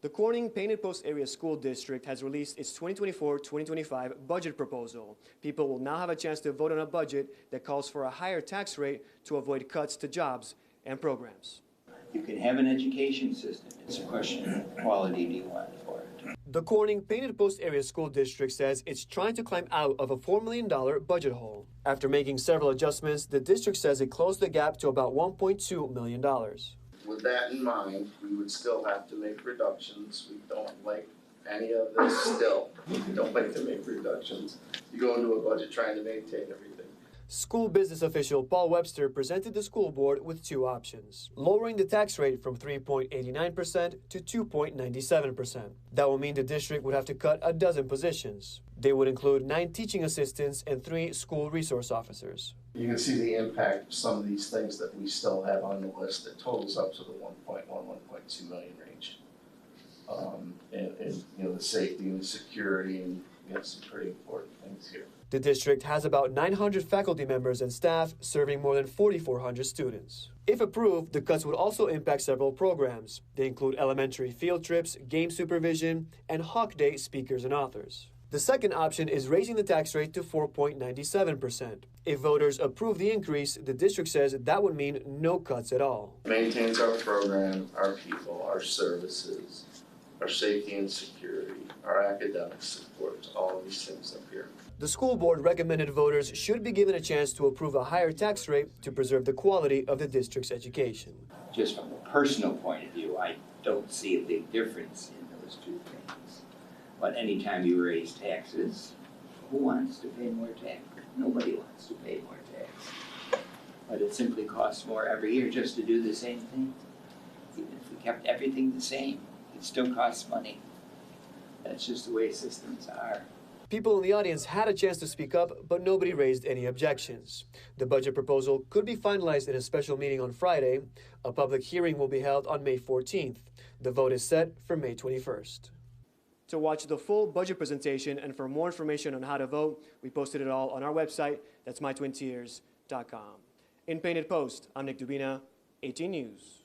The Corning Painted Post Area School District has released its 2024-2025 budget proposal. People will now have a chance to vote on a budget that calls for a higher tax rate to avoid cuts to jobs and programs. You can have an education system. It's a question of what quality do you want for it. The Corning Painted Post Area School District says it's trying to climb out of a $4 million budget hole. After making several adjustments, the district says it closed the gap to about $1.2 million. With that in mind, we would still have to make reductions. We don't like any of this still. We don't like to make reductions. You go into a budget trying to maintain everything. School business official Paul Webster presented the school board with two options: lowering the tax rate from 3.89% to 2.97%. That will mean the district would have to cut a dozen positions. They would include 9 teaching assistants and 3 school resource officers. You can see the impact of some of these things that we still have on the list that totals up to the 1.2 million range. And the safety and the security and some pretty important things here. The district has about 900 faculty members and staff serving more than 4,400 students. If approved, the cuts would also impact several programs. They include elementary field trips, game supervision, and Hawk Day speakers and authors. The second option is raising the tax rate to 4.97%. If voters approve the increase, the district says that would mean no cuts at all. It maintains our program, our people, our services, our safety and security, our academic support, all of these things up here. The school board recommended voters should be given a chance to approve a higher tax rate to preserve the quality of the district's education. Just from a personal point of view, I don't see a big difference in those two things. But anytime you raise taxes, who wants to pay more tax? Nobody wants to pay more tax. But it simply costs more every year just to do the same thing. Even if we kept everything the same, it still costs money. That's just the way systems are. People in the audience had a chance to speak up, but nobody raised any objections. The budget proposal could be finalized in a special meeting on Friday. A public hearing will be held on May 14th. The vote is set for May 21st. To watch the full budget presentation and for more information on how to vote, we posted it all on our website. That's mytwintiers.com. In Painted Post, I'm Nick Dubina, 18 News.